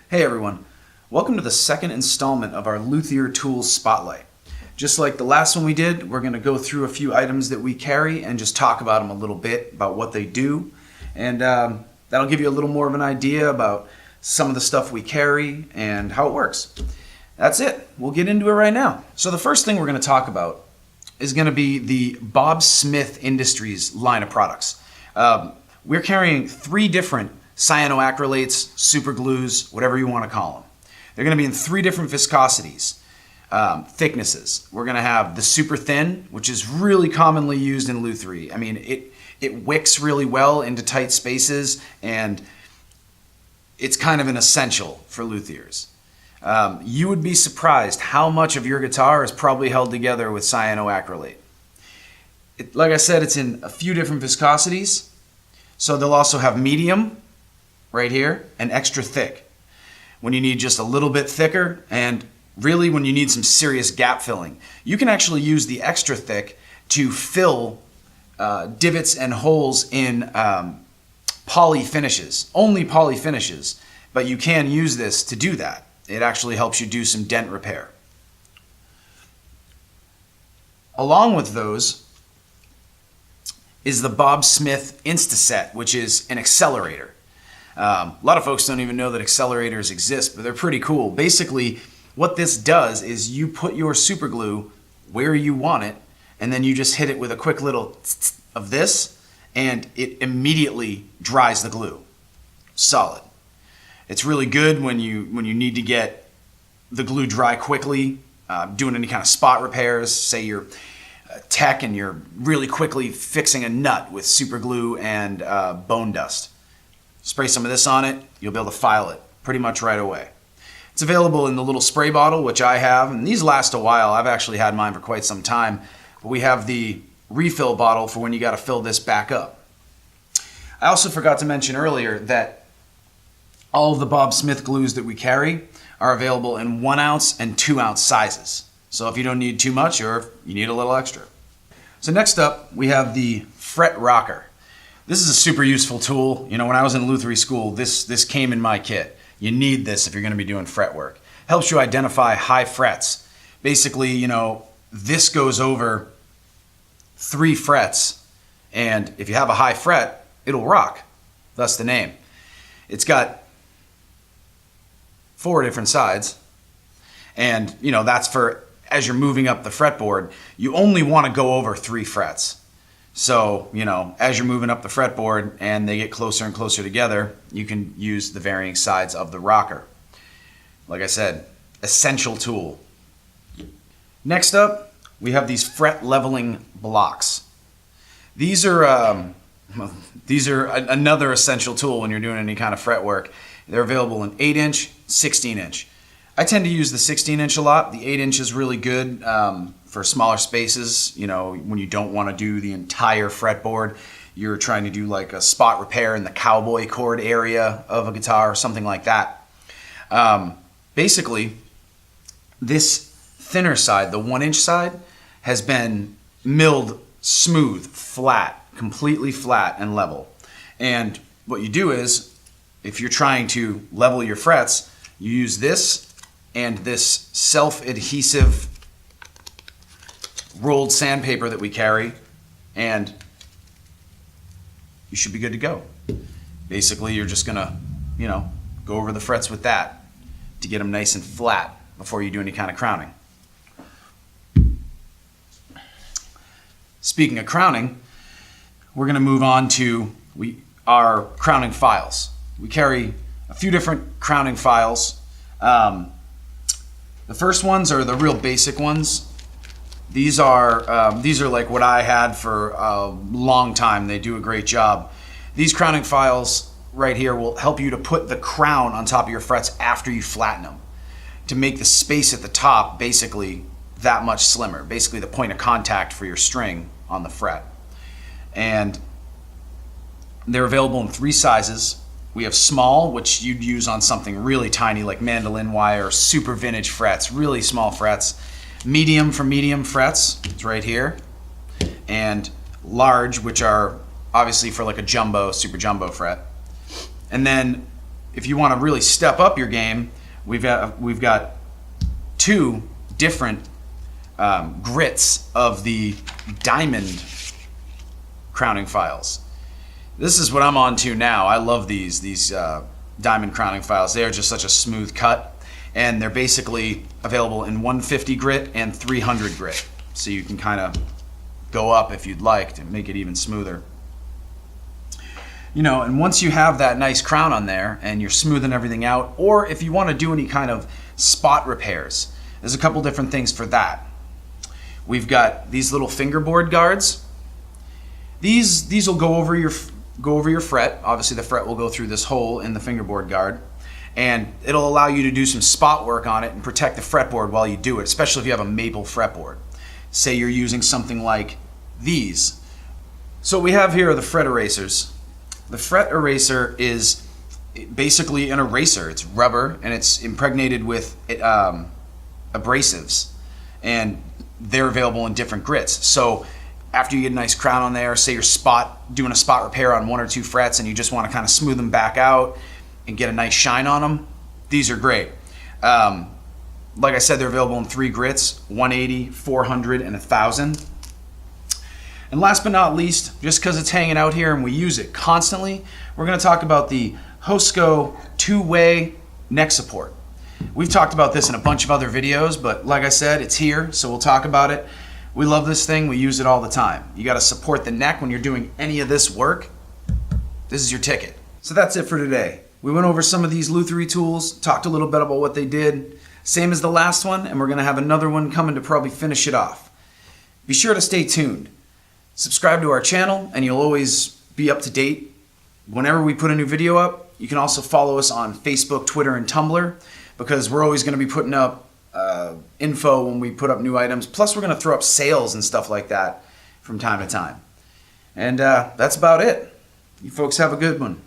Hey everyone, welcome to the second installment of our Luthier Tools Spotlight. Just like the last one we did, we're going to go through a few items that we carry and just talk about them a little bit, about what they do, and that'll give you a little more of an idea about some of the stuff we carry and how it works. That's it. We'll get into it right now. So the first thing we're going to talk about is going to be the Bob Smith Industries line of products. We're carrying 3 different cyanoacrylates, super glues, whatever you want to call them. They're going to be in 3 different viscosities, thicknesses. We're going to have the super thin, which is really commonly used in lutherie. I mean, it wicks really well into tight spaces, and it's kind of an essential for luthiers. You would be surprised how much of your guitar is probably held together with cyanoacrylate. Like I said, it's in a few different viscosities. So they'll also have medium, right here, and extra thick when you need just a little bit thicker, and really when you need some serious gap filling. You can actually use the extra thick to fill divots and holes in poly finishes, only poly finishes, but you can use this to do that. It actually helps you do some dent repair. Along with those is the Bob Smith Insta-Set, which is an accelerator. A lot of folks don't even know that accelerators exist, but they're pretty cool. Basically, what this does is you put your super glue where you want it, and then you just hit it with a quick little tsk of this, and it immediately dries the glue. Solid. It's really good when you need to get the glue dry quickly, doing any kind of spot repairs. Say you're a tech and you're really quickly fixing a nut with super glue and bone dust. Spray some of this on it, you'll be able to file it pretty much right away. It's available in the little spray bottle, which I have, and these last a while. I've actually had mine for quite some time, but we have the refill bottle for when you got to fill this back up. I also forgot to mention earlier that all of the Bob Smith glues that we carry are available in 1 ounce and 2 ounce sizes. So if you don't need too much or if you need a little extra. So next up, we have the fret rocker. This is a super useful tool. You know, when I was in lutherie school, this came in my kit. You need this if you're going to be doing fret work. Helps you identify high frets. Basically, you know, this goes over 3 frets, and if you have a high fret, it'll rock. Thus the name. It's got 4 different sides, and you know, that's for as you're moving up the fretboard, you only want to go over 3 frets. So, you know, as you're moving up the fretboard and they get closer and closer together, you can use the varying sides of the rocker. Like I said, essential tool. Next up, we have these fret leveling blocks. These are another essential tool when you're doing any kind of fret work. They're available in 8-inch, 16-inch. I tend to use the 16-inch a lot. The 8-inch is really good for smaller spaces. You know, when you don't want to do the entire fretboard, you're trying to do like a spot repair in the cowboy chord area of a guitar or something like that. Basically, this thinner side, the 1-inch side, has been milled smooth, flat, completely flat and level. And what you do is, if you're trying to level your frets, you use this and this self-adhesive rolled sandpaper that we carry, and you should be good to go. Basically, you're just gonna, you know, go over the frets with that to get them nice and flat before you do any kind of crowning. Speaking of crowning, we're gonna move on to our crowning files. We carry a few different crowning files. The first ones are the real basic ones. These are like what I had for a long time. They do a great job. These crowning files right here will help you to put the crown on top of your frets after you flatten them, to make the space at the top basically that much slimmer, basically the point of contact for your string on the fret. And they're available in 3 sizes. We have small, which you'd use on something really tiny like mandolin wire, super vintage frets, really small frets. Medium for medium frets, it's right here. And large, which are obviously for like a jumbo, super jumbo fret. And then if you want to really step up your game, we've got two different grits of the diamond crowning files. This is what I'm on to now. I love these diamond crowning files. They are just such a smooth cut, and they're basically available in 150 grit and 300 grit. So you can kind of go up if you'd like to make it even smoother. You know, and once you have that nice crown on there and you're smoothing everything out, or if you want to do any kind of spot repairs, there's a couple different things for that. We've got these little fingerboard guards. These will go over your fret. Obviously the fret will go through this hole in the fingerboard guard, and it'll allow you to do some spot work on it and protect the fretboard while you do it, especially if you have a maple fretboard. Say you're using something like these. So what we have here are the fret erasers. The fret eraser is basically an eraser. It's rubber and it's impregnated with abrasives, and they're available in different grits. So after you get a nice crown on there, say you're doing a spot repair on 1 or 2 frets and you just want to kind of smooth them back out and get a nice shine on them, these are great. Like I said, they're available in 3 grits, 180, 400, and 1000. And last but not least, just because it's hanging out here and we use it constantly, we're going to talk about the Hosco 2-way neck support. We've talked about this in a bunch of other videos, but like I said, it's here, so we'll talk about it. We love this thing. We use it all the time. You got to support the neck when you're doing any of this work. This is your ticket. So that's it for today. We went over some of these Luthier tools, talked a little bit about what they did, same as the last one, and we're going to have another one coming to probably finish it off. Be sure to stay tuned. Subscribe to our channel and you'll always be up to date whenever we put a new video up. You can also follow us on Facebook, Twitter, and Tumblr, because we're always going to be putting up info when we put up new items. Plus we're going to throw up sales and stuff like that from time to time. And that's about it. You folks have a good one.